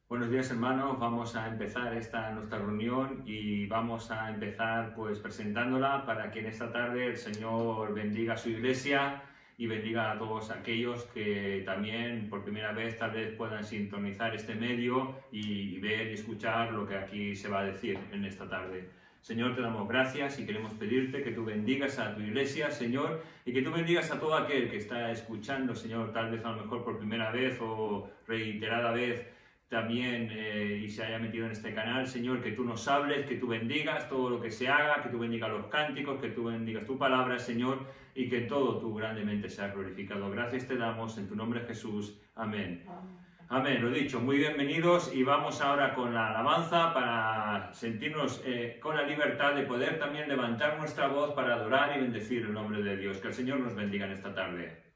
Buenos días, hermanos. Vamos a empezar nuestra reunión y vamos a empezar pues presentándola para que en esta tarde el Señor bendiga a su iglesia y bendiga a todos aquellos que también por primera vez tal vez puedan sintonizar este medio y ver y escuchar lo que aquí se va a decir en esta tarde. Señor, te damos gracias y queremos pedirte que tú bendigas a tu iglesia, Señor, y que tú bendigas a todo aquel que está escuchando, Señor, tal vez a lo mejor por primera vez o reiterada vez también y se haya metido en este canal. Señor, que tú nos hables, que tú bendigas todo lo que se haga, que tú bendigas los cánticos, que tú bendigas tu palabra, Señor, y que todo tú grandemente sea glorificado. Gracias te damos en tu nombre, Jesús. Amén. Amén, lo dicho, muy bienvenidos y vamos ahora con la alabanza para sentirnos con la libertad de poder también levantar nuestra voz para adorar y bendecir el nombre de Dios. Que el Señor nos bendiga en esta tarde.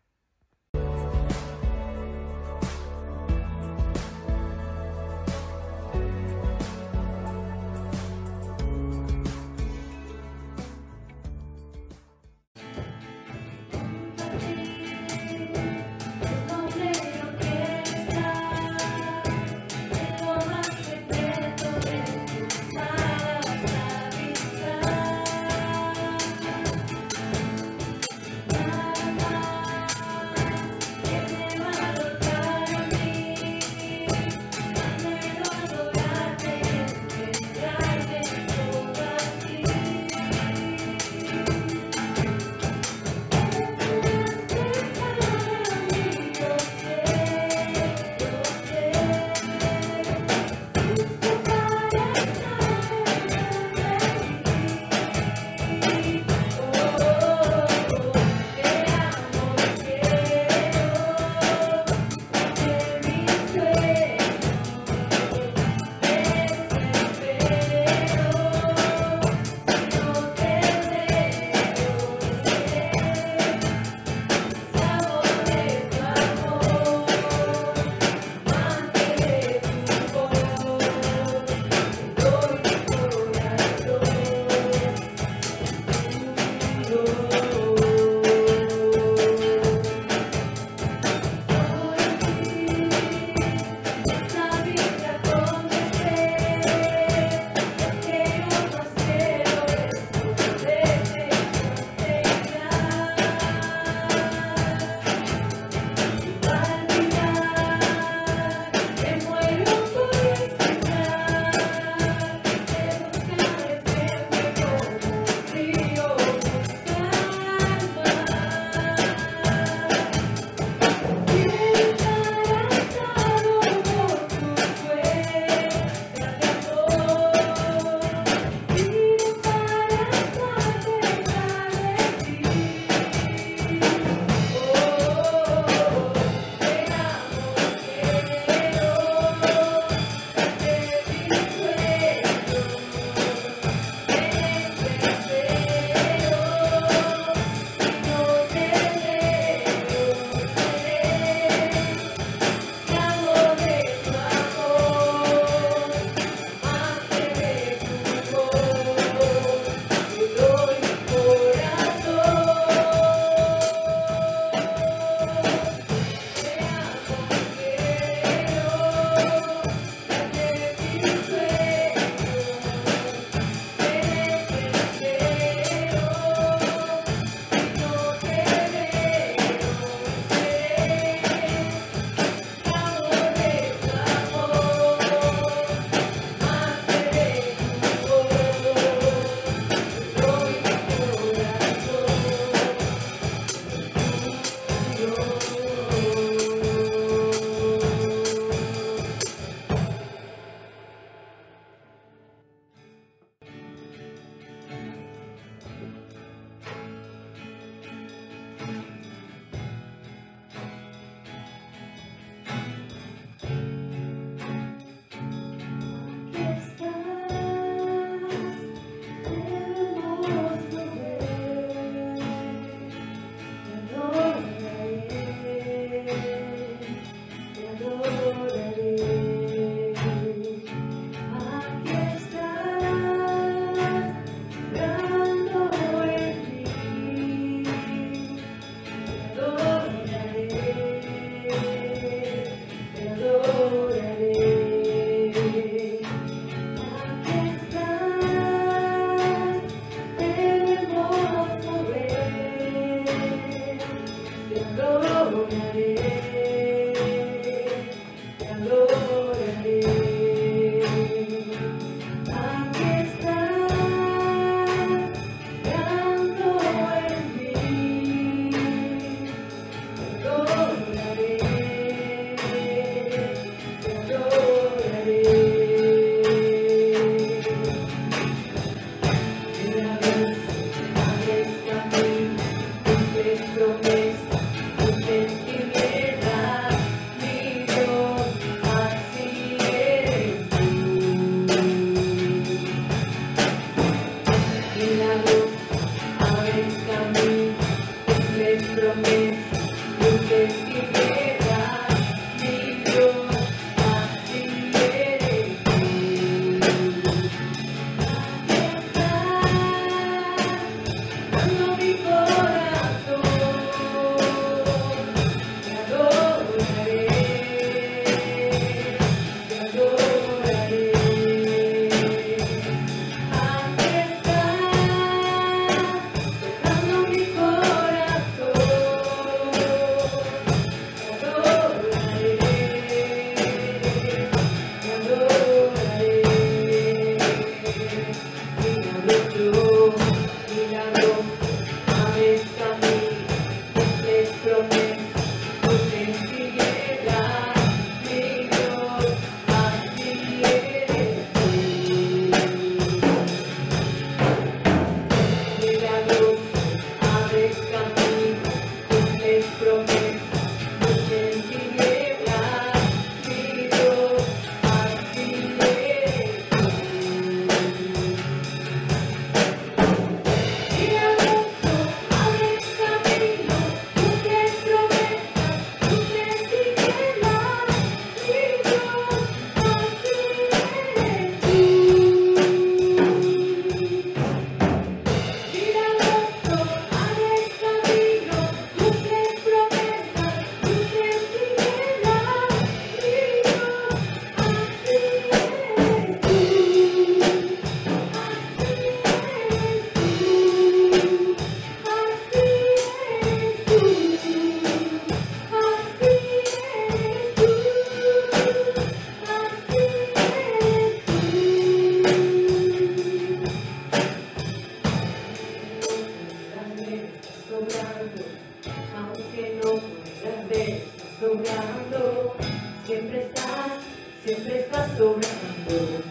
siempre estás sobrando,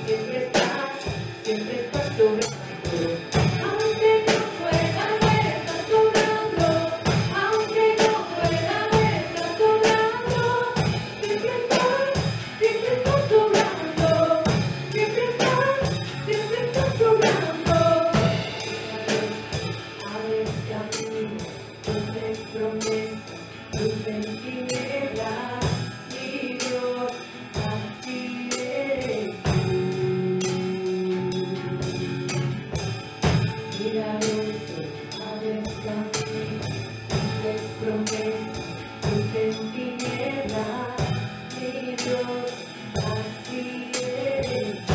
siempre estás sobrando. Aunque no pueda ver, estás sobrando, aunque no pueda ver, estás sobrando, siempre estás sobrando, siempre estás sobrando. Abres camino, haces promesas, luz en tinieblas, mi Dios, así eres tú. Milagroso, abres camino, haces promesas, luz en tinieblas, mi Dios, así eres tú.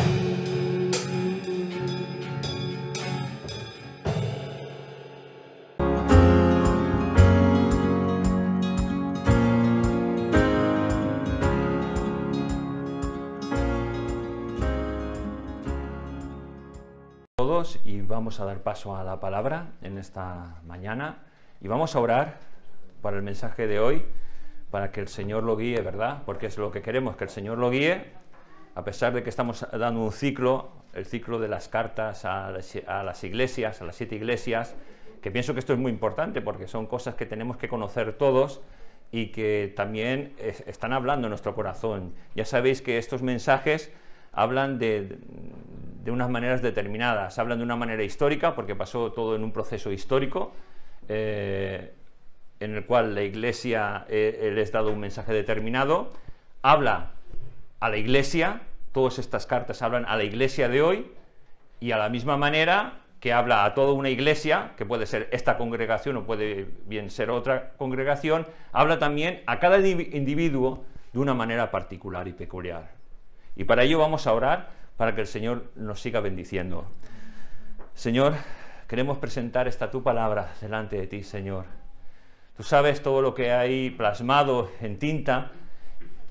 Todos, y vamos a dar paso a la palabra en esta mañana y vamos a orar para el mensaje de hoy, para que el Señor lo guíe, ¿verdad? Porque es lo que queremos, que el Señor lo guíe, a pesar de que estamos dando un ciclo, el ciclo de las cartas a las iglesias, a las 7 iglesias, que pienso que esto es muy importante porque son cosas que tenemos que conocer todos y que también están hablando en nuestro corazón. Ya sabéis que estos mensajes hablan de unas maneras determinadas, hablan de una manera histórica, porque pasó todo en un proceso histórico, en el cual la Iglesia les ha dado un mensaje determinado, habla a la Iglesia, todas estas cartas hablan a la Iglesia de hoy, y a la misma manera que habla a toda una iglesia, que puede ser esta congregación o puede bien ser otra congregación, habla también a cada individuo de una manera particular y peculiar. Y para ello vamos a orar para que el Señor nos siga bendiciendo. Señor, queremos presentar esta tu palabra delante de ti, Señor. Tú sabes todo lo que hay plasmado en tinta,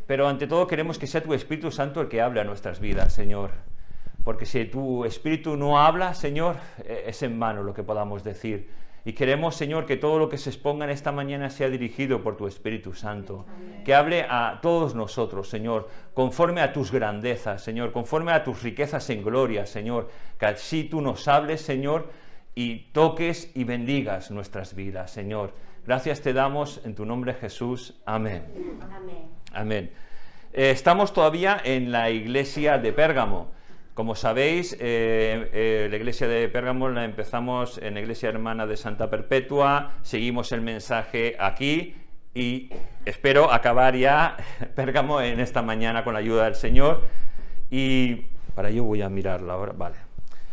pero ante todo queremos que sea tu Espíritu Santo el que hable a nuestras vidas, Señor. Porque si tu Espíritu no habla, Señor, es en vano lo que podamos decir. Y queremos, Señor, que todo lo que se exponga en esta mañana sea dirigido por tu Espíritu Santo. Amén. Que hable a todos nosotros, Señor, conforme a tus grandezas, Señor, conforme a tus riquezas en gloria, Señor. Que así tú nos hables, Señor, y toques y bendigas nuestras vidas, Señor. Gracias te damos en tu nombre, Jesús. Amén. Amén. Amén. Estamos todavía en la iglesia de Pérgamo. Como sabéis, la iglesia de Pérgamo la empezamos en la iglesia hermana de Santa Perpetua, seguimos el mensaje aquí y espero acabar ya Pérgamo en esta mañana con la ayuda del Señor. Y para ello voy a mirarla ahora, vale,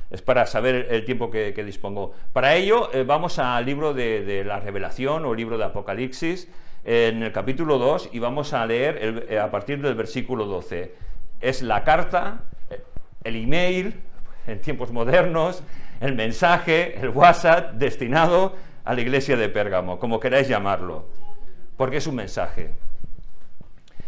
es para saber el tiempo que dispongo. Para ello vamos al libro de la Revelación o libro de Apocalipsis, en el capítulo 2, y vamos a leer a partir del versículo 12. Es la carta, el email, en tiempos modernos, el mensaje, el WhatsApp, destinado a la iglesia de Pérgamo, como queráis llamarlo, porque es un mensaje.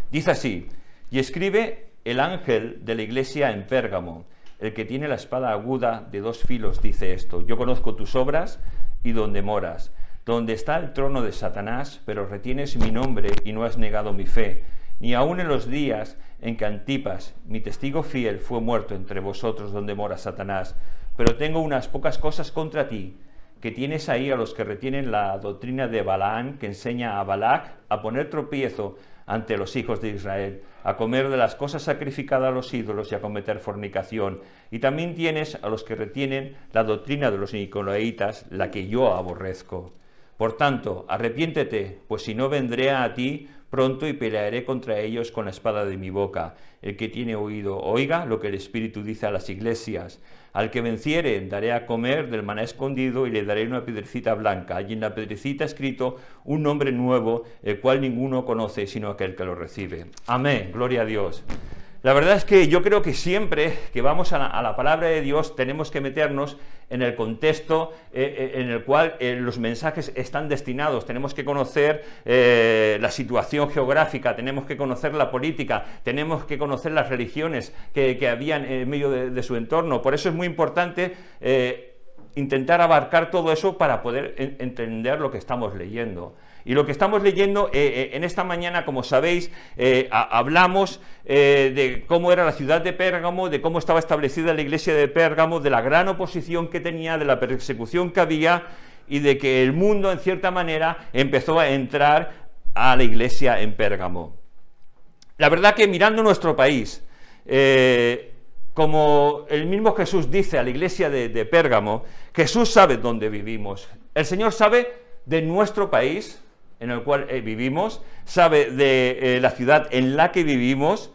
Dice así: y escribe el ángel de la iglesia en Pérgamo, el que tiene la espada aguda de 2 filos, dice esto: yo conozco tus obras y donde moras, donde está el trono de Satanás, pero retienes mi nombre y no has negado mi fe, ni aun en los días en que Antipas, mi testigo fiel, fue muerto entre vosotros donde mora Satanás. Pero tengo unas pocas cosas contra ti, que tienes ahí a los que retienen la doctrina de Balaam, que enseña a Balac a poner tropiezo ante los hijos de Israel, a comer de las cosas sacrificadas a los ídolos y a cometer fornicación. Y también tienes a los que retienen la doctrina de los nicolaitas, la que yo aborrezco. Por tanto, arrepiéntete, pues si no vendré a ti pronto y pelearé contra ellos con la espada de mi boca. El que tiene oído, oiga lo que el Espíritu dice a las iglesias. Al que venciere, daré a comer del maná escondido y le daré una piedrecita blanca. Y en la piedrecita escrito un nombre nuevo, el cual ninguno conoce sino aquel que lo recibe. Amén, gloria a Dios. La verdad es que yo creo que siempre que vamos a la palabra de Dios tenemos que meternos en el contexto en el cual los mensajes están destinados. Tenemos que conocer la situación geográfica, tenemos que conocer la política, tenemos que conocer las religiones que habían en medio de su entorno. Por eso es muy importante intentar abarcar todo eso para poder entender lo que estamos leyendo. Y lo que estamos leyendo en esta mañana, como sabéis, hablamos de cómo era la ciudad de Pérgamo, de cómo estaba establecida la iglesia de Pérgamo, de la gran oposición que tenía, de la persecución que había y de que el mundo, en cierta manera, empezó a entrar a la iglesia en Pérgamo. La verdad que mirando nuestro país, como el mismo Jesús dice a la iglesia de Pérgamo, Jesús sabe dónde vivimos. El Señor sabe de nuestro país en el cual vivimos, sabe de la ciudad en la que vivimos,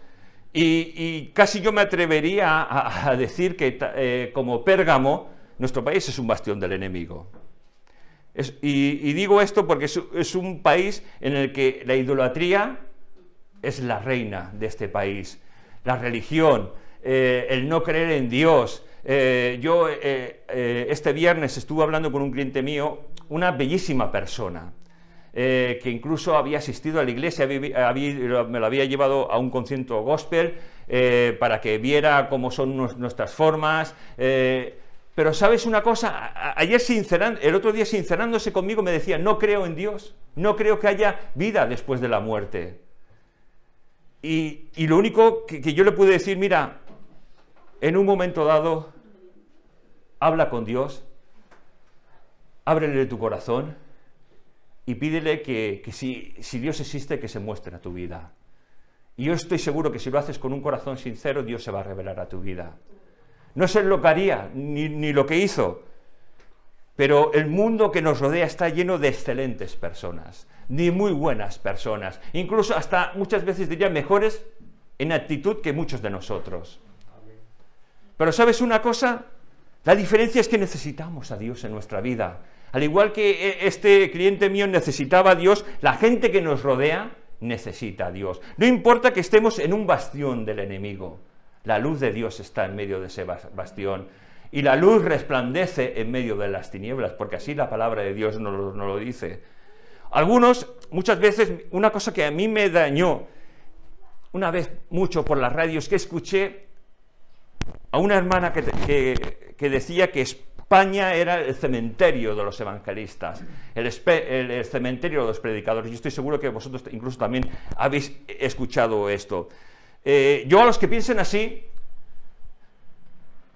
y casi yo me atrevería a decir que como Pérgamo, nuestro país es un bastión del enemigo. Y digo esto porque es un país en el que la idolatría es la reina de este país, la religión, el no creer en Dios. Yo este viernes estuve hablando con un cliente mío, una bellísima persona, que incluso había asistido a la iglesia, me lo había llevado a un concierto gospel para que viera cómo son nuestras formas. Pero ¿sabes una cosa? El otro día sincerándose conmigo me decía, no creo en Dios, no creo que haya vida después de la muerte. Y lo único que yo le pude decir, mira, en un momento dado, habla con Dios, ábrele tu corazón y pídele que si Dios existe, que se muestre a tu vida. Y yo estoy seguro que si lo haces con un corazón sincero, Dios se va a revelar a tu vida. No sé lo que haría, ni lo que hizo, pero el mundo que nos rodea está lleno de excelentes personas, de muy buenas personas, incluso hasta muchas veces diría mejores en actitud que muchos de nosotros. Pero ¿sabes una cosa? La diferencia es que necesitamos a Dios en nuestra vida. Al igual que este cliente mío necesitaba a Dios, la gente que nos rodea necesita a Dios. No importa que estemos en un bastión del enemigo, la luz de Dios está en medio de ese bastión. Y la luz resplandece en medio de las tinieblas, porque así la palabra de Dios nos lo dice. Muchas veces, una cosa que a mí me dañó, una vez mucho por las radios, que escuché a una hermana que decía que España era el cementerio de los evangelistas, el cementerio de los predicadores. Yo estoy seguro que vosotros incluso también habéis escuchado esto. Yo a los que piensen así,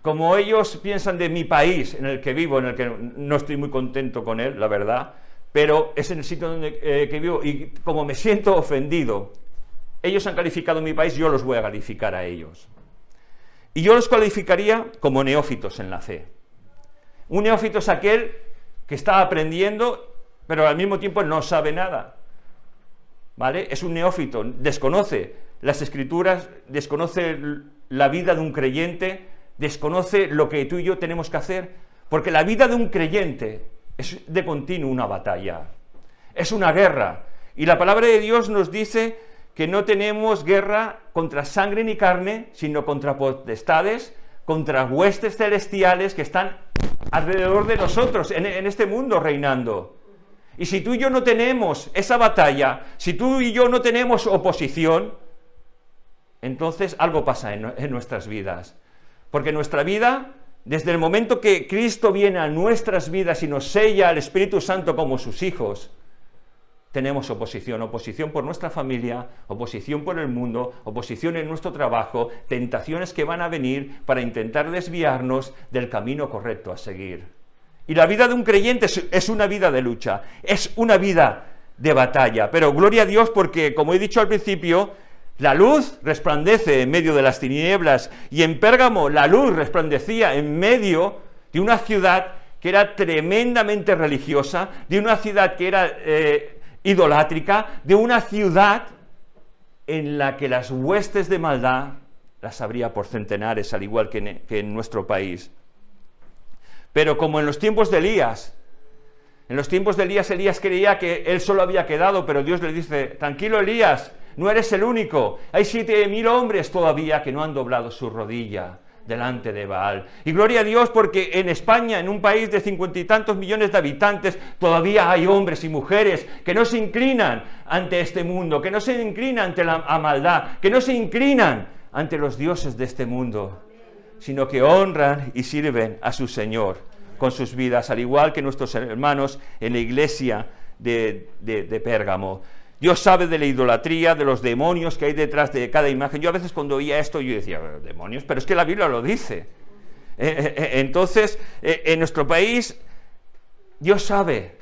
como ellos piensan de mi país en el que vivo, en el que no estoy muy contento con él, la verdad, pero es en el sitio donde que vivo, y como me siento ofendido, ellos han calificado mi país, yo los voy a calificar a ellos. Y yo los calificaría como neófitos en la fe. Un neófito es aquel que está aprendiendo, pero al mismo tiempo no sabe nada. ¿Vale? Es un neófito, desconoce las Escrituras, desconoce la vida de un creyente, desconoce lo que tú y yo tenemos que hacer, porque la vida de un creyente es de continuo una batalla, es una guerra, y la palabra de Dios nos dice que no tenemos guerra contra sangre ni carne, sino contra potestades, contra huestes celestiales que están alrededor de nosotros, en este mundo reinando. Y si tú y yo no tenemos esa batalla, si tú y yo no tenemos oposición, entonces algo pasa en nuestras vidas. Porque nuestra vida, desde el momento que Cristo viene a nuestras vidas y nos sella al Espíritu Santo como sus hijos, tenemos oposición, oposición por nuestra familia, oposición por el mundo, oposición en nuestro trabajo, tentaciones que van a venir para intentar desviarnos del camino correcto a seguir. Y la vida de un creyente es una vida de lucha, es una vida de batalla, pero gloria a Dios porque, como he dicho al principio, la luz resplandece en medio de las tinieblas, y en Pérgamo la luz resplandecía en medio de una ciudad que era tremendamente religiosa, de una ciudad que era idolátrica, de una ciudad en la que las huestes de maldad las habría por centenares, al igual que en nuestro país. Pero como en los tiempos de Elías, Elías creía que él solo había quedado, pero Dios le dice, tranquilo Elías, no eres el único, hay 7.000 hombres todavía que no han doblado su rodilla delante de Baal. Y gloria a Dios porque en España, en un país de 50 y tantos millones de habitantes, todavía hay hombres y mujeres que no se inclinan ante este mundo, que no se inclinan ante la maldad, que no se inclinan ante los dioses de este mundo, sino que honran y sirven a su Señor con sus vidas, al igual que nuestros hermanos en la iglesia de Pérgamo. Dios sabe de la idolatría, de los demonios que hay detrás de cada imagen. Yo a veces cuando oía esto, yo decía, demonios, pero es que la Biblia lo dice. Entonces, en nuestro país, Dios sabe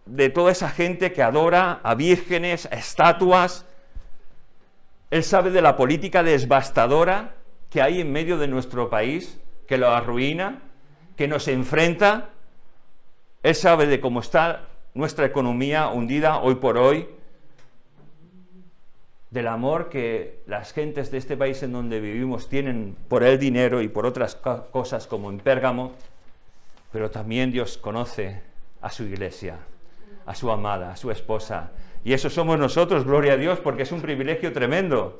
de toda esa gente que adora a vírgenes, a estatuas. Él sabe de la política devastadora que hay en medio de nuestro país, que lo arruina, que nos enfrenta. Él sabe de cómo está nuestra economía hundida hoy por hoy, del amor que las gentes de este país en donde vivimos tienen por el dinero y por otras cosas como en Pérgamo, pero también Dios conoce a su iglesia, a su amada, a su esposa, y eso somos nosotros, gloria a Dios, porque es un privilegio tremendo.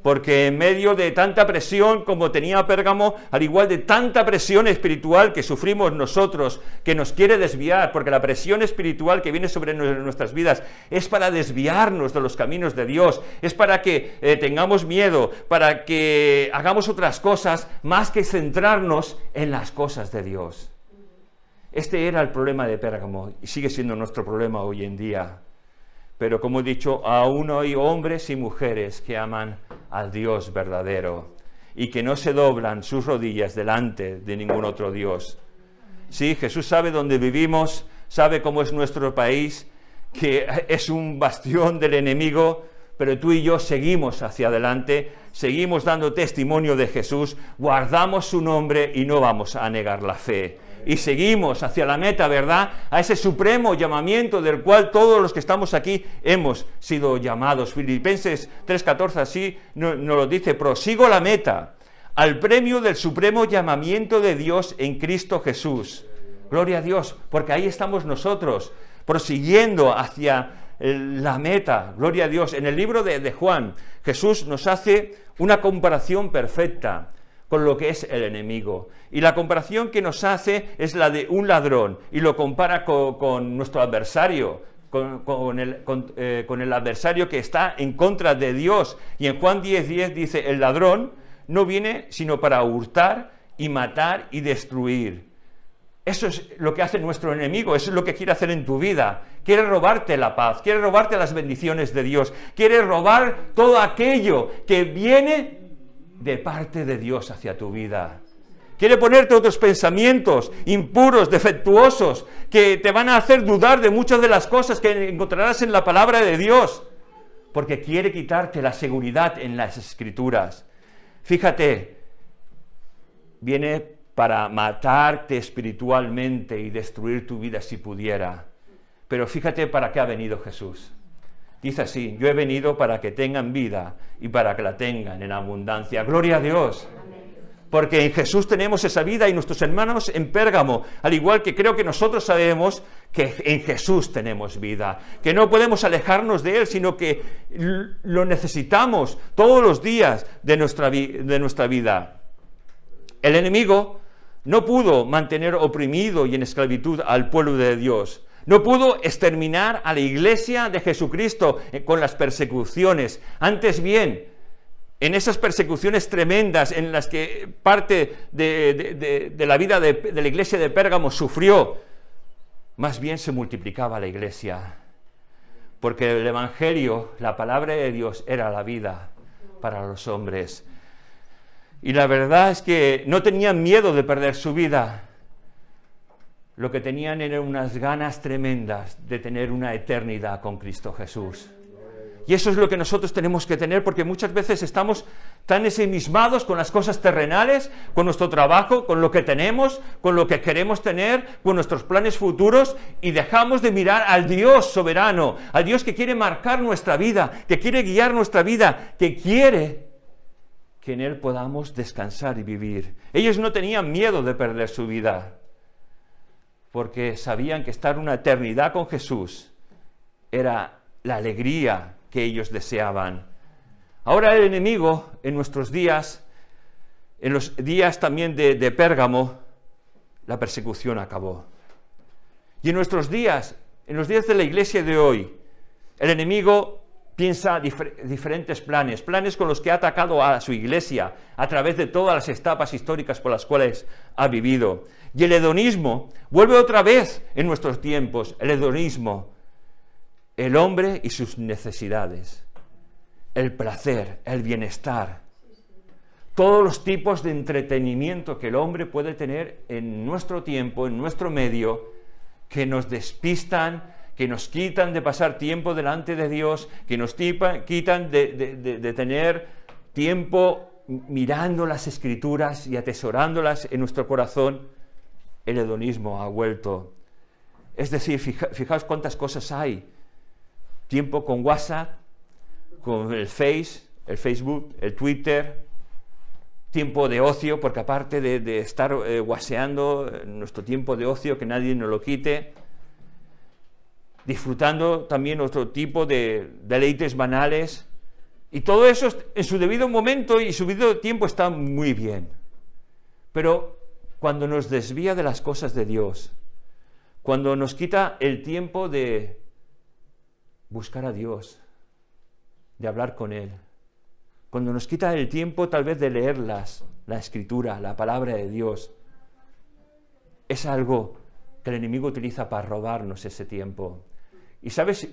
Porque en medio de tanta presión como tenía Pérgamo, al igual de tanta presión espiritual que sufrimos nosotros, que nos quiere desviar, porque la presión espiritual que viene sobre nuestras vidas es para desviarnos de los caminos de Dios, es para que tengamos miedo, para que hagamos otras cosas, más que centrarnos en las cosas de Dios. Este era el problema de Pérgamo, y sigue siendo nuestro problema hoy en día. Pero como he dicho, aún hay hombres y mujeres que aman al Dios verdadero y que no se doblan sus rodillas delante de ningún otro Dios. Sí, Jesús sabe dónde vivimos, sabe cómo es nuestro país, que es un bastión del enemigo, pero tú y yo seguimos hacia adelante, seguimos dando testimonio de Jesús, guardamos su nombre y no vamos a negar la fe. Y seguimos hacia la meta, ¿verdad? A ese supremo llamamiento del cual todos los que estamos aquí hemos sido llamados. Filipenses 3:14 así nos lo dice, prosigo la meta, al premio del supremo llamamiento de Dios en Cristo Jesús. Gloria a Dios, porque ahí estamos nosotros, prosiguiendo hacia la meta. Gloria a Dios. En el libro de Juan, Jesús nos hace una comparación perfecta con lo que es el enemigo. Y la comparación que nos hace es la de un ladrón, y lo compara con nuestro adversario, con el adversario que está en contra de Dios. Y en Juan 10:10 dice, el ladrón no viene sino para hurtar y matar y destruir. Eso es lo que hace nuestro enemigo, eso es lo que quiere hacer en tu vida. Quiere robarte la paz, quiere robarte las bendiciones de Dios, quiere robar todo aquello que viene de parte de Dios hacia tu vida. Quiere ponerte otros pensamientos impuros, defectuosos, que te van a hacer dudar de muchas de las cosas que encontrarás en la palabra de Dios, porque quiere quitarte la seguridad en las Escrituras. Fíjate, viene para matarte espiritualmente y destruir tu vida si pudiera. Pero fíjate para qué ha venido Jesús. Dice así, yo he venido para que tengan vida y para que la tengan en abundancia. ¡Gloria a Dios! Porque en Jesús tenemos esa vida y nuestros hermanos en Pérgamo, al igual que creo que nosotros sabemos que en Jesús tenemos vida, que no podemos alejarnos de Él, sino que lo necesitamos todos los días de nuestra vida. El enemigo no pudo mantener oprimido y en esclavitud al pueblo de Dios. No pudo exterminar a la iglesia de Jesucristo con las persecuciones. Antes bien, en esas persecuciones tremendas en las que parte de la vida de la iglesia de Pérgamo sufrió, más bien se multiplicaba la iglesia. Porque el Evangelio, la palabra de Dios, era la vida para los hombres. Y la verdad es que no tenían miedo de perder su vida. Lo que tenían eran unas ganas tremendas de tener una eternidad con Cristo Jesús. Y eso es lo que nosotros tenemos que tener, porque muchas veces estamos tan ensimismados con las cosas terrenales, con nuestro trabajo, con lo que tenemos, con lo que queremos tener, con nuestros planes futuros, y dejamos de mirar al Dios soberano, al Dios que quiere marcar nuestra vida, que quiere guiar nuestra vida, que quiere que en Él podamos descansar y vivir. Ellos no tenían miedo de perder su vida, porque sabían que estar una eternidad con Jesús era la alegría que ellos deseaban. Ahora el enemigo, en nuestros días, en los días también de Pérgamo, la persecución acabó. Y en nuestros días, en los días de la iglesia de hoy, el enemigo piensa diferentes planes, planes con los que ha atacado a su iglesia a través de todas las etapas históricas por las cuales ha vivido. Y el hedonismo vuelve otra vez en nuestros tiempos, el hedonismo, el hombre y sus necesidades, el placer, el bienestar, todos los tipos de entretenimiento que el hombre puede tener en nuestro tiempo, en nuestro medio, que nos despistan, que nos quitan de pasar tiempo delante de Dios, que nos quitan de tener tiempo mirando las Escrituras y atesorándolas en nuestro corazón. El hedonismo ha vuelto. Es decir, fijaos cuántas cosas hay. Tiempo con WhatsApp, con el Facebook, el Twitter, tiempo de ocio, porque aparte de estar guaseando, nuestro tiempo de ocio, que nadie nos lo quite, disfrutando también otro tipo de deleites banales, y todo eso en su debido momento y su debido tiempo está muy bien. Pero cuando nos desvía de las cosas de Dios, cuando nos quita el tiempo de buscar a Dios, de hablar con Él, cuando nos quita el tiempo tal vez de leer la Escritura, la palabra de Dios, es algo que el enemigo utiliza para robarnos ese tiempo. Y sabes,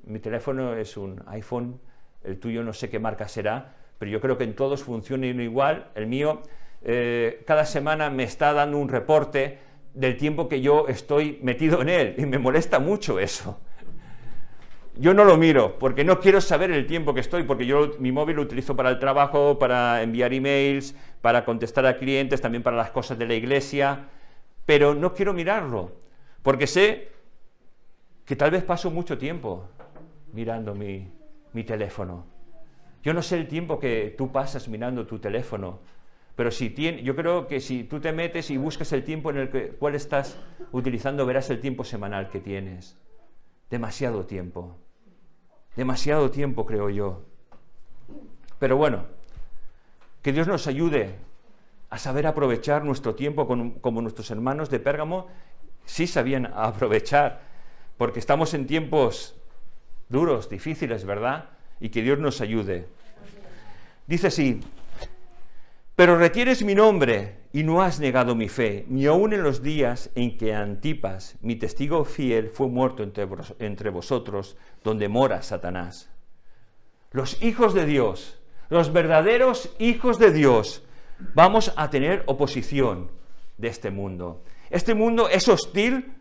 mi teléfono es un iPhone, el tuyo no sé qué marca será, pero yo creo que en todos funciona igual. El mío cada semana me está dando un reporte del tiempo que yo estoy metido en él, y me molesta mucho eso. Yo no lo miro, porque no quiero saber el tiempo que estoy, porque yo mi móvil lo utilizo para el trabajo, para enviar emails, para contestar a clientes, también para las cosas de la iglesia, pero no quiero mirarlo, porque sé que tal vez paso mucho tiempo mirando mi teléfono. Yo no sé el tiempo que tú pasas mirando tu teléfono, pero yo creo que si tú te metes y buscas el tiempo en el cual estás utilizando, verás el tiempo semanal que tienes. Demasiado tiempo, creo yo. Pero bueno, que Dios nos ayude a saber aprovechar nuestro tiempo como nuestros hermanos de Pérgamo sí sabían aprovechar, porque estamos en tiempos duros, difíciles, ¿verdad? Y que Dios nos ayude. Dice así: pero retienes mi nombre y no has negado mi fe, ni aun en los días en que Antipas, mi testigo fiel, fue muerto entre vosotros, donde mora Satanás. Los hijos de Dios, los verdaderos hijos de Dios, vamos a tener oposición de este mundo. Este mundo es hostil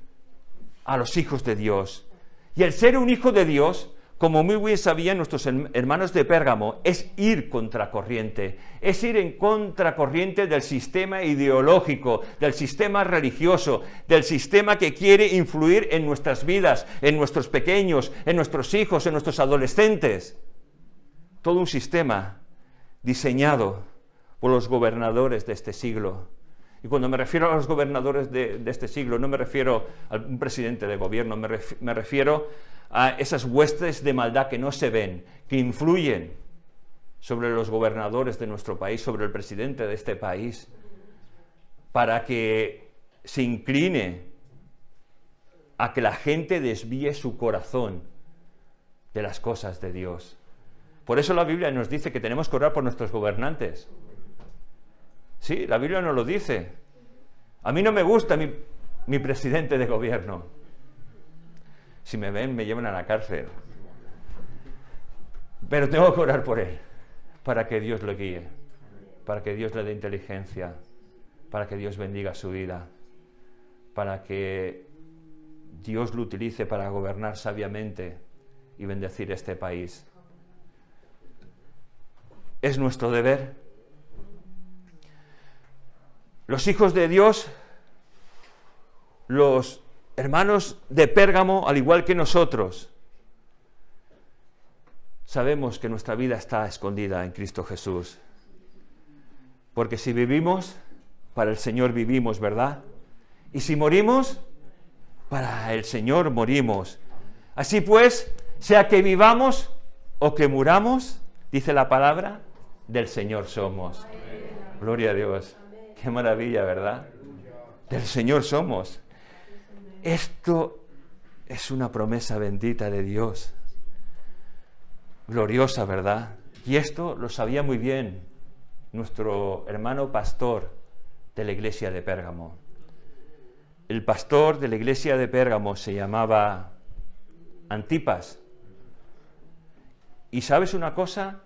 a los hijos de Dios. Y el ser un hijo de Dios, como muy bien sabían nuestros hermanos de Pérgamo, es ir contracorriente, es ir en contracorriente del sistema ideológico, del sistema religioso, del sistema que quiere influir en nuestras vidas, en nuestros pequeños, en nuestros hijos, en nuestros adolescentes. Todo un sistema diseñado por los gobernadores de este siglo. Y cuando me refiero a los gobernadores de este siglo, no me refiero a un presidente de gobierno, me refiero a esas huestes de maldad que no se ven, que influyen sobre los gobernadores de nuestro país, sobre el presidente de este país, para que se incline a que la gente desvíe su corazón de las cosas de Dios. Por eso la Biblia nos dice que tenemos que orar por nuestros gobernantes. Sí, la Biblia nos lo dice. A mí no me gusta mi presidente de gobierno. Si me ven, me llevan a la cárcel. Pero tengo que orar por él, para que Dios le guíe, para que Dios le dé inteligencia, para que Dios bendiga su vida, para que Dios lo utilice para gobernar sabiamente y bendecir este país. Es nuestro deber. Los hijos de Dios, los hermanos de Pérgamo, al igual que nosotros, sabemos que nuestra vida está escondida en Cristo Jesús. Porque si vivimos, para el Señor vivimos, ¿verdad? Y si morimos, para el Señor morimos. Así pues, sea que vivamos o que muramos, dice la palabra, del Señor somos. Gloria a Dios. Qué maravilla, ¿verdad? Del Señor somos. Esto es una promesa bendita de Dios. gloriosa, ¿verdad? Y esto lo sabía muy bien nuestro hermano pastor de la iglesia de Pérgamo. El pastor de la iglesia de Pérgamo se llamaba Antipas. Y ¿sabes una cosa?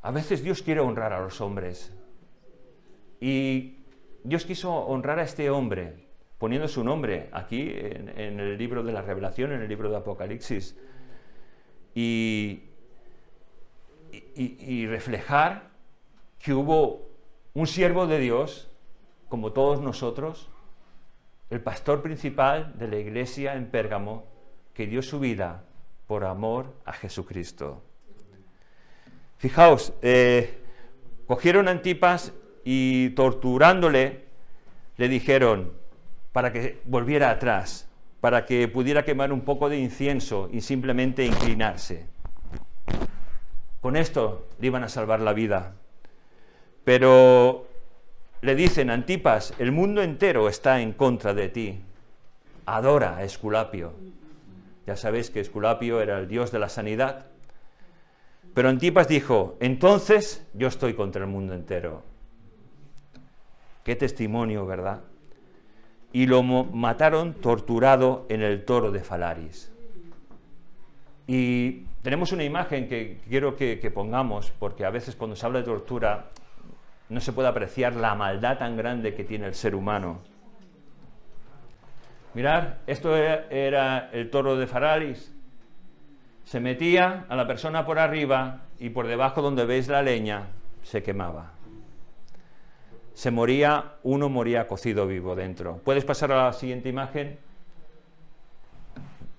A veces Dios quiere honrar a los hombres. Y Dios quiso honrar a este hombre, poniendo su nombre aquí en el libro de la Revelación, en el libro de Apocalipsis. Y reflejar que hubo un siervo de Dios, como todos nosotros, el pastor principal de la iglesia en Pérgamo, que dio su vida por amor a Jesucristo. Fijaos, cogieron a Antipas y torturándole le dijeron para que volviera atrás, para que pudiera quemar un poco de incienso y simplemente inclinarse. Con esto le iban a salvar la vida. Pero le dicen, Antipas, el mundo entero está en contra de ti. Adora a Esculapio. Ya sabéis que Esculapio era el dios de la sanidad. Pero Antipas dijo, entonces yo estoy contra el mundo entero. Qué testimonio, ¿verdad? Y lo mataron torturado en el toro de Falaris. Y tenemos una imagen que quiero que pongamos, porque a veces cuando se habla de tortura no se puede apreciar la maldad tan grande que tiene el ser humano. Mirad, esto era el toro de Falaris. Se metía a la persona por arriba y por debajo donde veis la leña se quemaba. Se moría, uno moría cocido vivo dentro. ¿Puedes pasar a la siguiente imagen?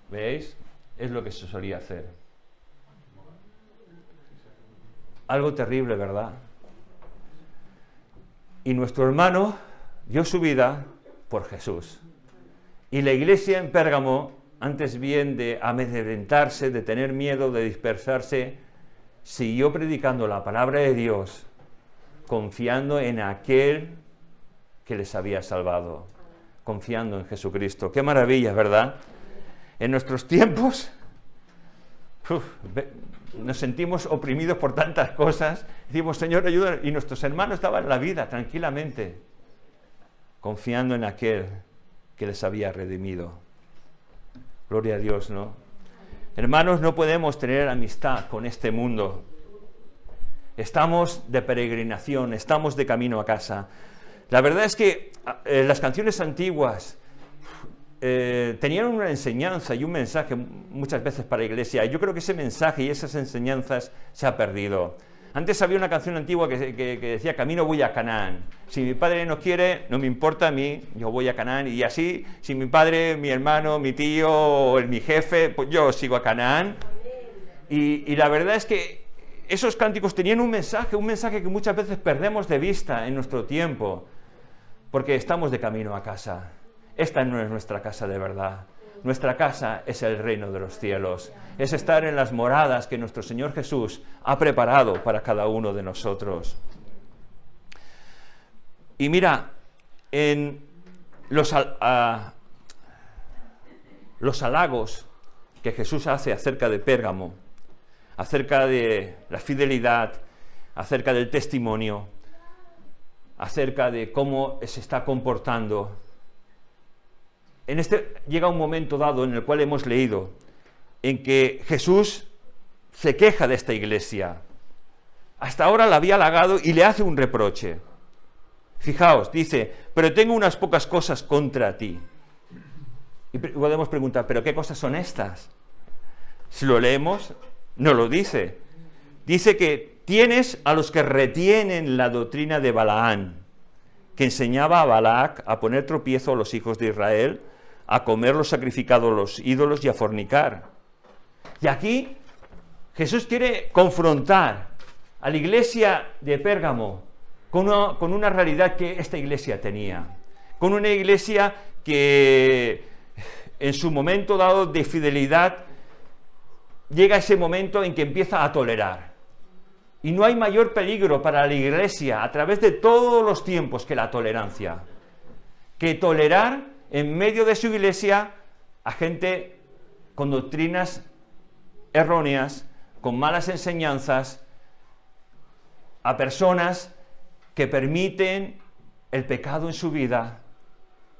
¿Veis? Es lo que se solía hacer. Algo terrible, ¿verdad? Y nuestro hermano dio su vida por Jesús. Y la iglesia en Pérgamo, antes bien de amedrentarse, de tener miedo, de dispersarse, siguió predicando la palabra de Dios, confiando en aquel que les había salvado, confiando en Jesucristo. ¡Qué maravilla!, ¿verdad? En nuestros tiempos nos sentimos oprimidos por tantas cosas, decimos, Señor, ayúdanos, y nuestros hermanos daban la vida tranquilamente, confiando en aquel que les había redimido. Gloria a Dios, ¿no? Hermanos, no podemos tener amistad con este mundo. Estamos de peregrinación, estamos de camino a casa. La verdad es que las canciones antiguas tenían una enseñanza y un mensaje muchas veces para la iglesia. Yo creo que ese mensaje y esas enseñanzas se ha perdido. Antes había una canción antigua que decía, camino voy a Canaán. Si mi padre no quiere, no me importa a mí, yo voy a Canaán. Y así, si mi padre, mi hermano, mi tío o mi jefe, pues yo sigo a Canaán. Y la verdad es que esos cánticos tenían un mensaje que muchas veces perdemos de vista en nuestro tiempo, porque estamos de camino a casa. Esta no es nuestra casa de verdad. Nuestra casa es el reino de los cielos. Es estar en las moradas que nuestro Señor Jesús ha preparado para cada uno de nosotros. Y mira, en los halagos que Jesús hace acerca de Pérgamo, acerca de la fidelidad, acerca del testimonio, acerca de cómo se está comportando. Llega un momento dado en el cual hemos leído en que Jesús se queja de esta iglesia. Hasta ahora la había halagado y le hace un reproche. Fijaos, dice, pero tengo unas pocas cosas contra ti. Y podemos preguntar, ¿pero qué cosas son estas? Si lo leemos, no lo dice. Dice que tienes a los que retienen la doctrina de Balaán, que enseñaba a Balac a poner tropiezo a los hijos de Israel, a comer lo sacrificado a los ídolos y a fornicar. Y aquí Jesús quiere confrontar a la iglesia de Pérgamo con una realidad que esta iglesia tenía, con una iglesia que en su momento dado de fidelidad llega ese momento en que empieza a tolerar. Y no hay mayor peligro para la iglesia a través de todos los tiempos que la tolerancia, que tolerar en medio de su iglesia a gente con doctrinas erróneas, con malas enseñanzas a personas que permiten el pecado en su vida.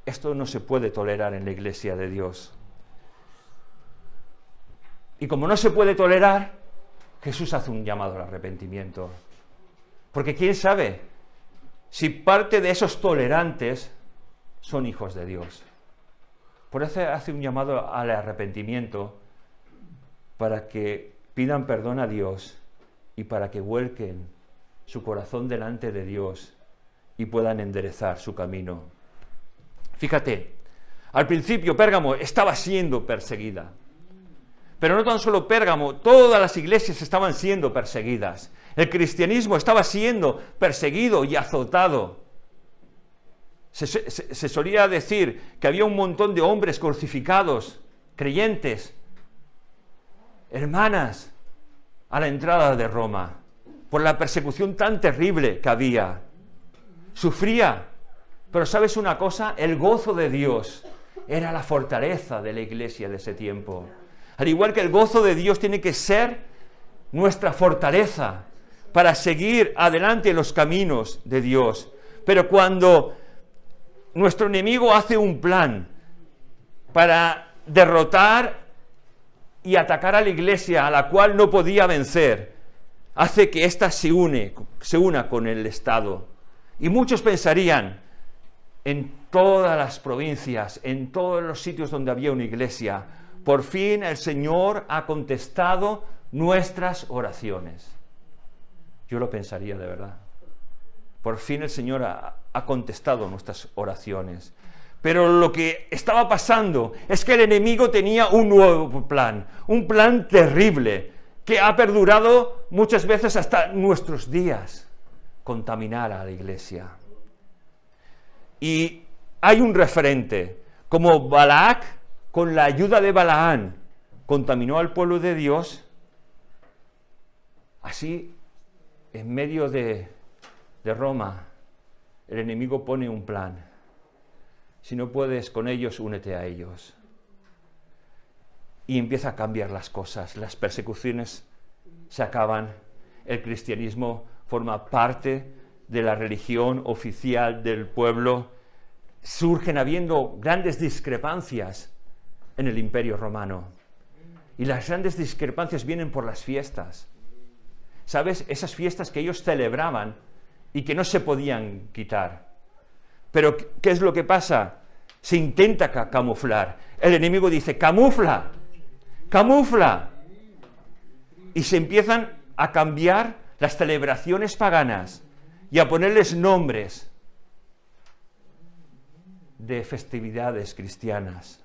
Esto no se puede tolerar en la Iglesia de Dios. Y como no se puede tolerar, Jesús hace un llamado al arrepentimiento. Porque quién sabe si parte de esos tolerantes son hijos de Dios. Por eso hace un llamado al arrepentimiento para que pidan perdón a Dios y para que vuelquen su corazón delante de Dios y puedan enderezar su camino. Fíjate, al principio Pérgamo estaba siendo perseguida. Pero no tan solo Pérgamo, todas las iglesias estaban siendo perseguidas. El cristianismo estaba siendo perseguido y azotado. Se solía decir que había un montón de hombres crucificados, creyentes, hermanas, a la entrada de Roma, por la persecución tan terrible que había. Sufría, pero ¿sabes una cosa? El gozo de Dios era la fortaleza de la iglesia de ese tiempo. Al igual que el gozo de Dios tiene que ser nuestra fortaleza para seguir adelante en los caminos de Dios. Pero cuando nuestro enemigo hace un plan para derrotar y atacar a la iglesia a la cual no podía vencer, hace que ésta se una con el Estado. Y muchos pensarían, en todas las provincias, en todos los sitios donde había una iglesia, por fin el Señor ha contestado nuestras oraciones. Yo lo pensaría de verdad. Por fin el Señor ha contestado nuestras oraciones. Pero lo que estaba pasando es que el enemigo tenía un nuevo plan, un plan terrible, que ha perdurado muchas veces hasta nuestros días, contaminar a la iglesia. Y hay un referente, como Balac, con la ayuda de Balaán, contaminó al pueblo de Dios. Así, en medio de Roma, el enemigo pone un plan. Si no puedes con ellos, únete a ellos. Y empieza a cambiar las cosas. Las persecuciones se acaban. El cristianismo forma parte de la religión oficial del pueblo. Surgen habiendo grandes discrepancias en el Imperio Romano. Y las grandes discrepancias vienen por las fiestas. ¿Sabes? Esas fiestas que ellos celebraban y que no se podían quitar. Pero, ¿qué es lo que pasa? Se intenta camuflar. El enemigo dice, ¡camufla! ¡Camufla! Y se empiezan a cambiar las celebraciones paganas y a ponerles nombres de festividades cristianas.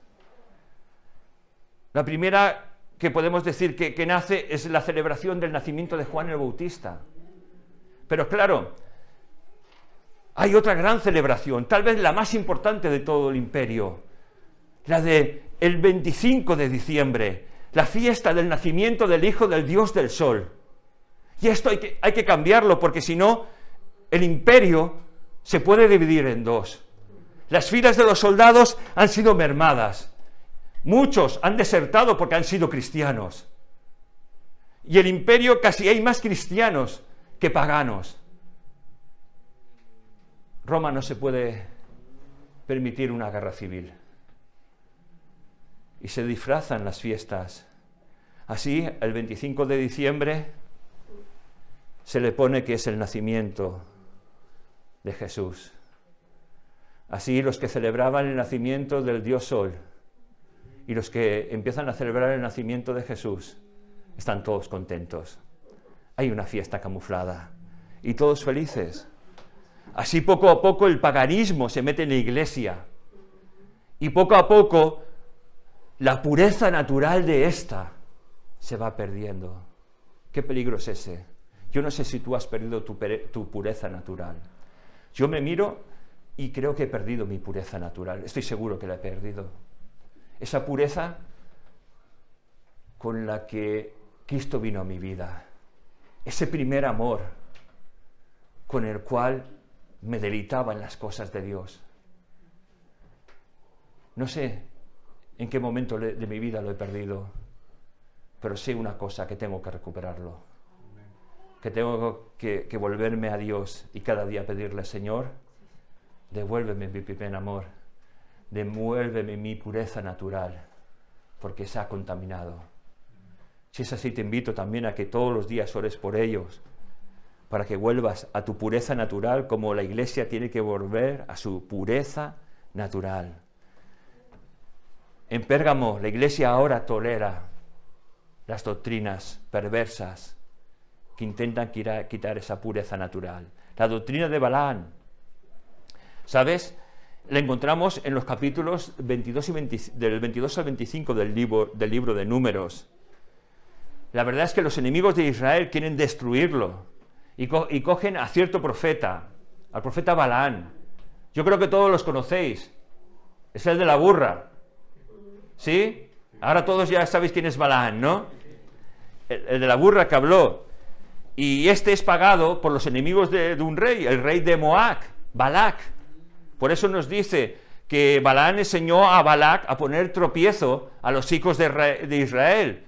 La primera que podemos decir que nace es la celebración del nacimiento de Juan el Bautista. Pero claro, hay otra gran celebración, tal vez la más importante de todo el imperio, la de el 25 de diciembre, la fiesta del nacimiento del Hijo del Dios del Sol. Y esto hay que cambiarlo, porque si no, el imperio se puede dividir en dos. Las filas de los soldados han sido mermadas. Muchos han desertado porque han sido cristianos. Y el imperio casi hay más cristianos que paganos. Roma no se puede permitir una guerra civil. Y se disfrazan las fiestas. Así, el 25 de diciembre se le pone que es el nacimiento de Jesús. Así, los que celebraban el nacimiento del Dios Sol y los que empiezan a celebrar el nacimiento de Jesús están todos contentos. Hay una fiesta camuflada y todos felices. Así poco a poco el paganismo se mete en la iglesia y poco a poco la pureza natural de esta se va perdiendo. ¿Qué peligro es ese? Yo no sé si tú has perdido tu pureza natural. Yo me miro y creo que he perdido mi pureza natural. Estoy seguro que la he perdido. Esa pureza con la que Cristo vino a mi vida. Ese primer amor con el cual me deleitaba en las cosas de Dios. No sé en qué momento de mi vida lo he perdido, pero sé una cosa, que tengo que recuperarlo, que tengo que volverme a Dios y cada día pedirle, Señor, devuélveme mi primer amor, devuélveme mi pureza natural, porque se ha contaminado. Si es así, te invito también a que todos los días ores por ellos, para que vuelvas a tu pureza natural, como la Iglesia tiene que volver a su pureza natural. En Pérgamo, la Iglesia ahora tolera las doctrinas perversas que intentan quitar esa pureza natural. La doctrina de Balaam, ¿sabes? La encontramos en los capítulos 22 del 22 al 25 del libro de Números. La verdad es que los enemigos de Israel quieren destruirlo y cogen a cierto profeta, al profeta Balaam. Yo creo que todos los conocéis. Es el de la burra. ¿Sí? Ahora todos ya sabéis quién es Balaam, ¿no? El de la burra que habló. Y este es pagado por los enemigos de un rey, el rey de Moab, Balac. Por eso nos dice que Balaam enseñó a Balac a poner tropiezo a los hijos de Israel.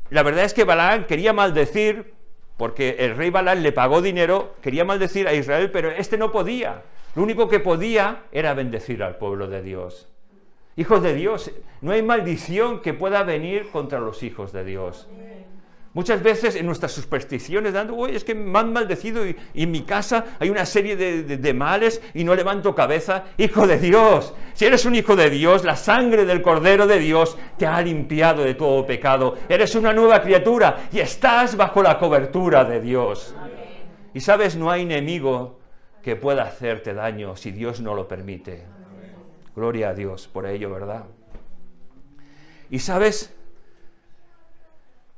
La verdad es que Balaam quería maldecir, porque el rey Balac le pagó dinero, quería maldecir a Israel, pero este no podía. Lo único que podía era bendecir al pueblo de Dios. Hijos de Dios, no hay maldición que pueda venir contra los hijos de Dios. Muchas veces en nuestras supersticiones, es que me han maldecido y en mi casa hay una serie de males y no levanto cabeza. Hijo de Dios, si eres un hijo de Dios, la sangre del Cordero de Dios te ha limpiado de todo pecado. Eres una nueva criatura y estás bajo la cobertura de Dios. Y sabes, no hay enemigo que pueda hacerte daño si Dios no lo permite. Gloria a Dios por ello, ¿verdad? Y sabes,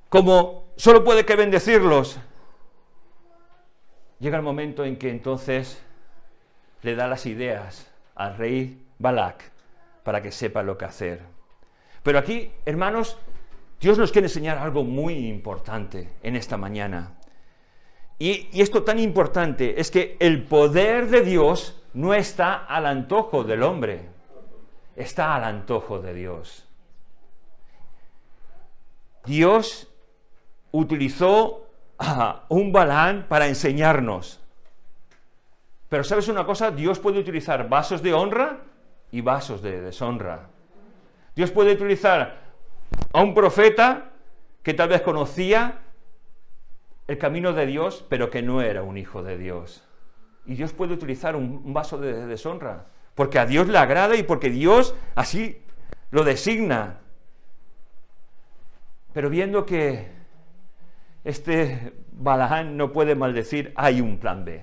como solo puede que bendecirlos, llega el momento en que entonces le da las ideas al rey Balac para que sepa lo que hacer. Pero aquí, hermanos, Dios nos quiere enseñar algo muy importante en esta mañana. Y esto tan importante es que el poder de Dios no está al antojo del hombre, está al antojo de Dios. Dios utilizó a un Balaam para enseñarnos. Pero ¿sabes una cosa? Dios puede utilizar vasos de honra y vasos de deshonra. Dios puede utilizar a un profeta que tal vez conocía el camino de Dios, pero que no era un hijo de Dios. Y Dios puede utilizar un vaso de deshonra, porque a Dios le agrada y porque Dios así lo designa. Pero viendo que este Balaam no puede maldecir, hay un plan B.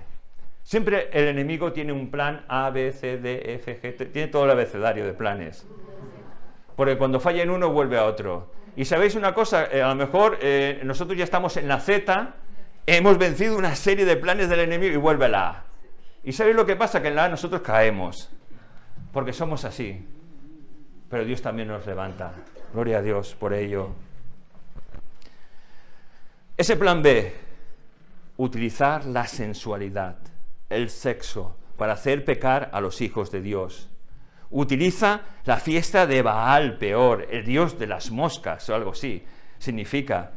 Siempre el enemigo tiene un plan A, B, C, D, F, G, tiene todo el abecedario de planes. Porque cuando falla en uno, vuelve a otro. Y sabéis una cosa, a lo mejor nosotros ya estamos en la Z, hemos vencido una serie de planes del enemigo y vuelve la A. Y sabéis lo que pasa, que en la A nosotros caemos, porque somos así. Pero Dios también nos levanta. Gloria a Dios por ello. Ese plan B, utilizar la sensualidad, el sexo, para hacer pecar a los hijos de Dios. Utiliza la fiesta de Baal Peor, el dios de las moscas, o algo así, significa.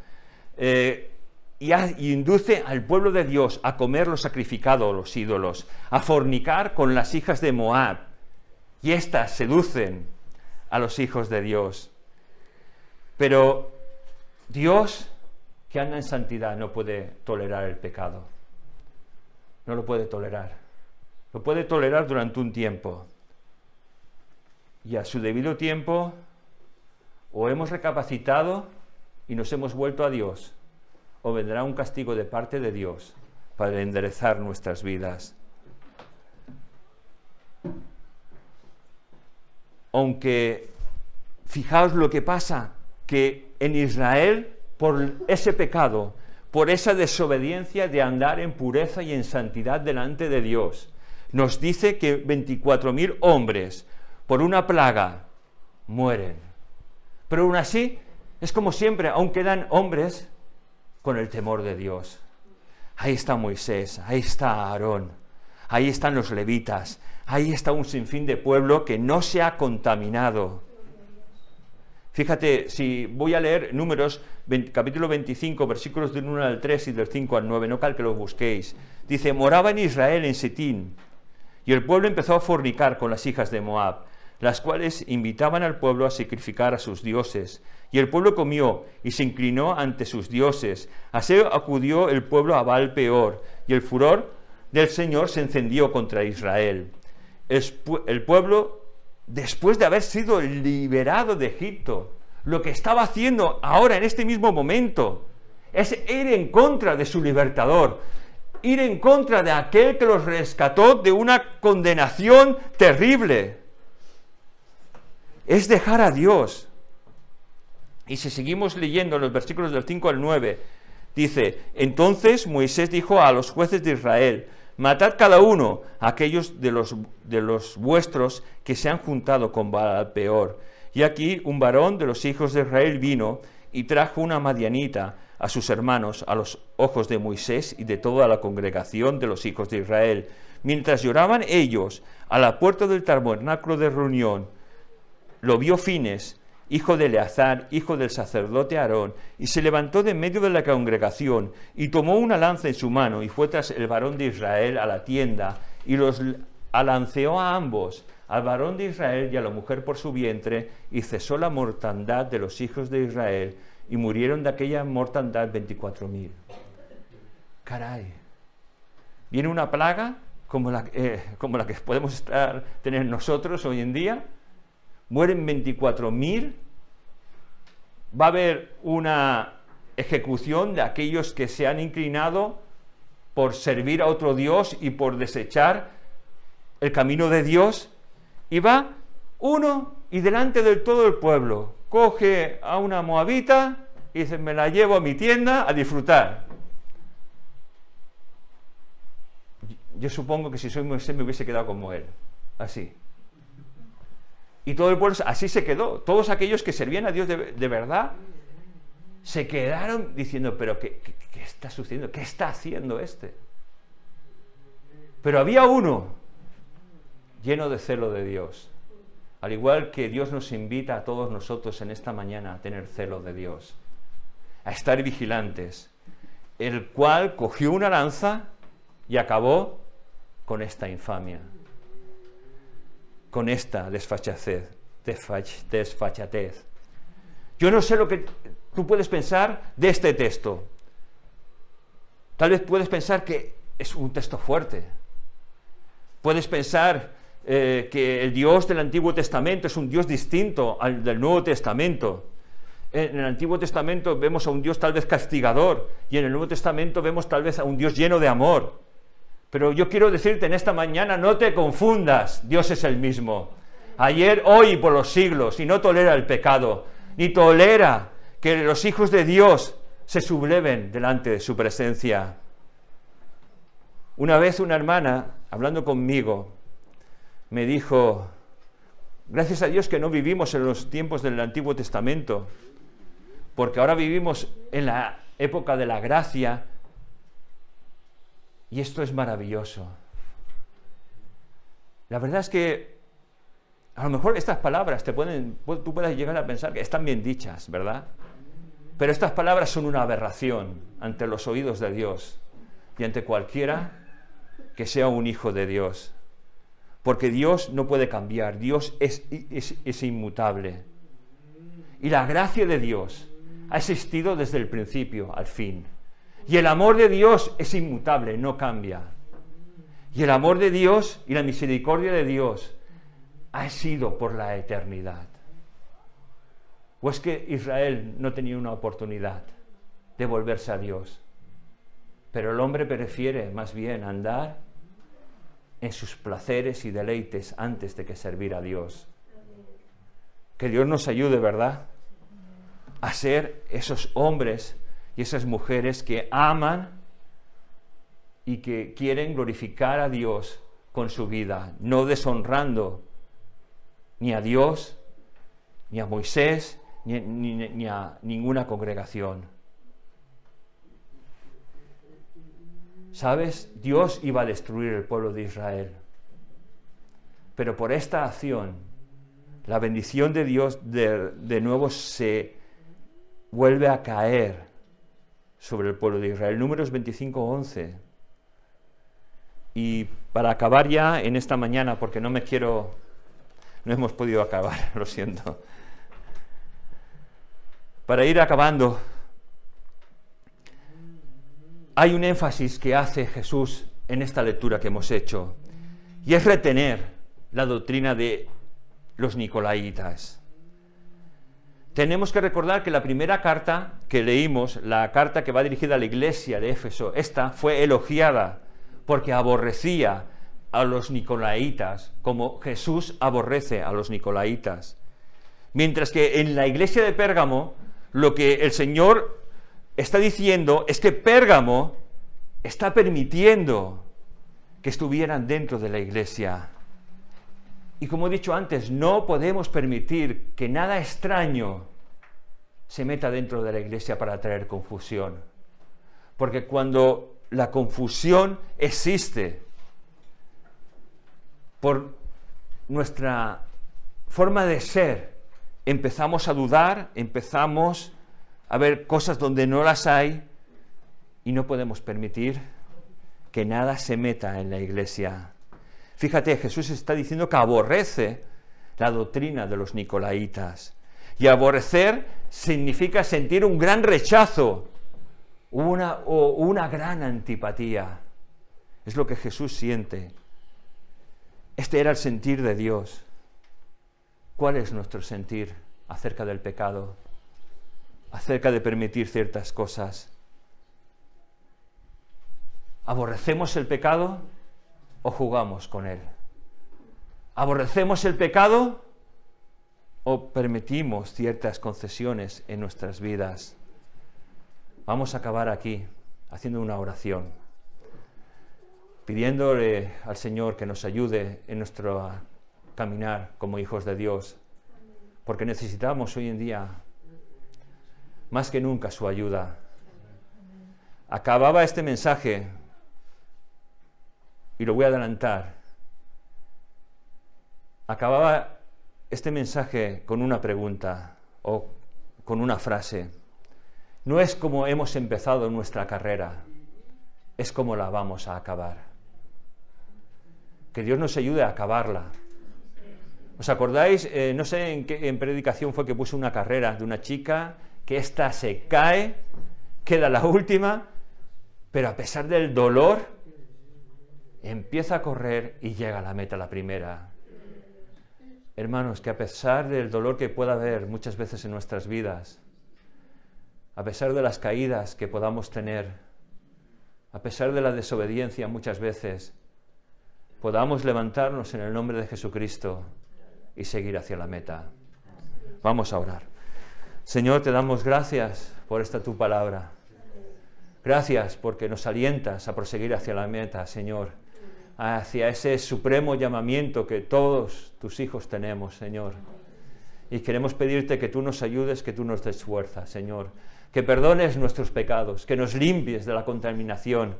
Y induce al pueblo de Dios a comer lo sacrificado a los ídolos, a fornicar con las hijas de Moab, y éstas seducen a los hijos de Dios. Pero Dios, que anda en santidad, no puede tolerar el pecado. No lo puede tolerar. Lo puede tolerar durante un tiempo. Y a su debido tiempo, o hemos recapacitado y nos hemos vuelto a Dios, o vendrá un castigo de parte de Dios para enderezar nuestras vidas. Aunque, fijaos lo que pasa, que en Israel, por ese pecado, por esa desobediencia de andar en pureza y en santidad delante de Dios, nos dice que 24.000 hombres, por una plaga, mueren. Pero aún así, es como siempre, aún quedan hombres con el temor de Dios. Ahí está Moisés, ahí está Aarón, ahí están los levitas, ahí está un sinfín de pueblo que no se ha contaminado. Fíjate, si voy a leer Números, capítulo 25, versículos del 1 al 3 y del 5 al 9, no cal que los busquéis. Dice, moraba en Israel en Sitín, y el pueblo empezó a fornicar con las hijas de Moab, las cuales invitaban al pueblo a sacrificar a sus dioses. Y el pueblo comió y se inclinó ante sus dioses. Así acudió el pueblo a Baal Peor, y el furor del Señor se encendió contra Israel. El pueblo, después de haber sido liberado de Egipto, lo que estaba haciendo ahora en este mismo momento es ir en contra de su libertador, ir en contra de aquel que los rescató de una condenación terrible. Es dejar a Dios. Y si seguimos leyendo los versículos del 5 al 9, dice, entonces Moisés dijo a los jueces de Israel, matad cada uno a aquellos de los vuestros que se han juntado con Baal Peor. Y aquí un varón de los hijos de Israel vino y trajo una madianita a sus hermanos a los ojos de Moisés y de toda la congregación de los hijos de Israel. Mientras lloraban ellos a la puerta del tabernáculo de reunión, lo vio Fines, hijo de Eleazar, hijo del sacerdote Aarón, y se levantó de en medio de la congregación, y tomó una lanza en su mano, y fue tras el varón de Israel a la tienda, y los alanceó a ambos, al varón de Israel y a la mujer por su vientre, y cesó la mortandad de los hijos de Israel, y murieron de aquella mortandad 24.000. Caray, viene una plaga como la que podemos tener nosotros hoy en día, mueren 24.000, va a haber una ejecución de aquellos que se han inclinado por servir a otro Dios y por desechar el camino de Dios, y va uno y delante del todo el pueblo coge a una moabita y dice, me la llevo a mi tienda a disfrutar. Yo supongo que si soy Moisés me hubiese quedado como él, así. Y todo el pueblo así se quedó. Todos aquellos que servían a Dios de verdad se quedaron diciendo, pero ¿qué está sucediendo? ¿Qué está haciendo este? Pero había uno lleno de celo de Dios. Al igual que Dios nos invita a todos nosotros en esta mañana a tener celo de Dios, a estar vigilantes, el cual cogió una lanza y acabó con esta infamia, con esta desfachatez. Yo no sé lo que tú puedes pensar de este texto. Tal vez puedes pensar que es un texto fuerte. Puedes pensar que el Dios del Antiguo Testamento es un Dios distinto al del Nuevo Testamento. En el Antiguo Testamento vemos a un Dios tal vez castigador, y en el Nuevo Testamento vemos tal vez a un Dios lleno de amor. Pero yo quiero decirte en esta mañana, no te confundas, Dios es el mismo. Ayer, hoy y por los siglos, y no tolera el pecado, ni tolera que los hijos de Dios se subleven delante de su presencia. Una vez una hermana, hablando conmigo, me dijo, gracias a Dios que no vivimos en los tiempos del Antiguo Testamento, porque ahora vivimos en la época de la gracia, y esto es maravilloso. La verdad es que a lo mejor estas palabras tú puedes llegar a pensar que están bien dichas, ¿verdad? Pero estas palabras son una aberración ante los oídos de Dios y ante cualquiera que sea un hijo de Dios. Porque Dios no puede cambiar, Dios es inmutable. Y la gracia de Dios ha existido desde el principio al fin. Y el amor de Dios es inmutable, no cambia. Y el amor de Dios y la misericordia de Dios ha sido por la eternidad. ¿O es que Israel no tenía una oportunidad de volverse a Dios? Pero el hombre prefiere más bien andar en sus placeres y deleites antes de que servir a Dios. Que Dios nos ayude, ¿verdad?, a ser esos hombres y esas mujeres que aman y que quieren glorificar a Dios con su vida, no deshonrando ni a Dios, ni a Moisés, ni a ninguna congregación. ¿Sabes? Dios iba a destruir el pueblo de Israel. Pero por esta acción, la bendición de Dios de nuevo se vuelve a caer sobre el pueblo de Israel. Números 25:11. Y para acabar ya en esta mañana, porque no hemos podido acabar, lo siento. Para ir acabando, hay un énfasis que hace Jesús en esta lectura que hemos hecho, y es retener la doctrina de los nicolaitas. Tenemos que recordar que la primera carta que leímos, la carta que va dirigida a la iglesia de Éfeso, esta fue elogiada porque aborrecía a los nicolaitas, como Jesús aborrece a los nicolaitas. Mientras que en la iglesia de Pérgamo, lo que el Señor está diciendo es que Pérgamo está permitiendo que estuvieran dentro de la iglesia. Y como he dicho antes, no podemos permitir que nada extraño se meta dentro de la iglesia para traer confusión. Porque cuando la confusión existe por nuestra forma de ser, empezamos a dudar, empezamos a ver cosas donde no las hay y no podemos permitir que nada se meta en la iglesia. Fíjate, Jesús está diciendo que aborrece la doctrina de los nicolaitas. Y aborrecer significa sentir un gran rechazo o una gran antipatía. Es lo que Jesús siente. Este era el sentir de Dios. ¿Cuál es nuestro sentir acerca del pecado? Acerca de permitir ciertas cosas. ¿Aborrecemos el pecado o jugamos con él? ¿Aborrecemos el pecado o permitimos ciertas concesiones en nuestras vidas? Vamos a acabar aquí haciendo una oración, pidiéndole al Señor que nos ayude en nuestro caminar como hijos de Dios, porque necesitamos hoy en día más que nunca su ayuda. Acababa este mensaje, y lo voy a adelantar, acababa este mensaje con una pregunta o con una frase. No es como hemos empezado nuestra carrera, es como la vamos a acabar. Que Dios nos ayude a acabarla. ¿Os acordáis? No sé en predicación fue que puse una carrera de una chica que ésta se cae, queda la última, pero a pesar del dolor, empieza a correr y llega a la meta, la primera. Hermanos, que a pesar del dolor que pueda haber muchas veces en nuestras vidas, a pesar de las caídas que podamos tener, a pesar de la desobediencia muchas veces, podamos levantarnos en el nombre de Jesucristo y seguir hacia la meta. Vamos a orar. Señor, te damos gracias por esta tu palabra. Gracias porque nos alientas a proseguir hacia la meta, Señor, hacia ese supremo llamamiento que todos tus hijos tenemos, Señor. Y queremos pedirte que tú nos ayudes, que tú nos des fuerza, Señor. Que perdones nuestros pecados, que nos limpies de la contaminación,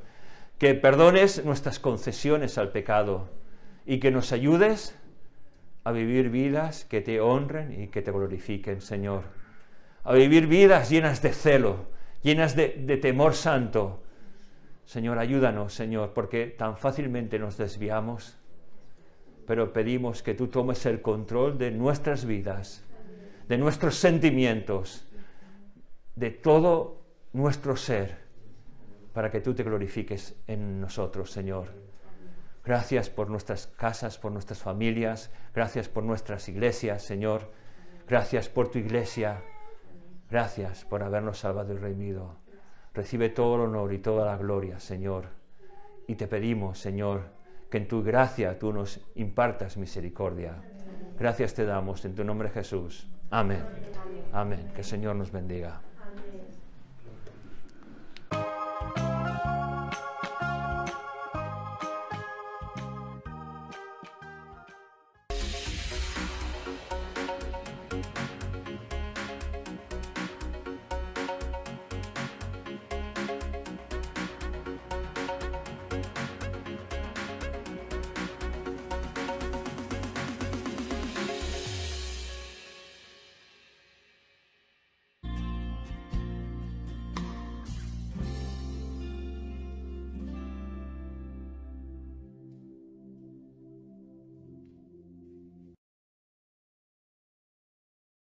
que perdones nuestras concesiones al pecado y que nos ayudes a vivir vidas que te honren y que te glorifiquen, Señor. A vivir vidas llenas de celo, llenas de temor santo. Señor, ayúdanos, Señor, porque tan fácilmente nos desviamos, pero pedimos que tú tomes el control de nuestras vidas, de nuestros sentimientos, de todo nuestro ser, para que tú te glorifiques en nosotros, Señor. Gracias por nuestras casas, por nuestras familias, gracias por nuestras iglesias, Señor. Gracias por tu iglesia, gracias por habernos salvado y redimido. Recibe todo el honor y toda la gloria, Señor. Y te pedimos, Señor, que en tu gracia tú nos impartas misericordia. Gracias te damos en tu nombre, Jesús. Amén. Amén. Que el Señor nos bendiga.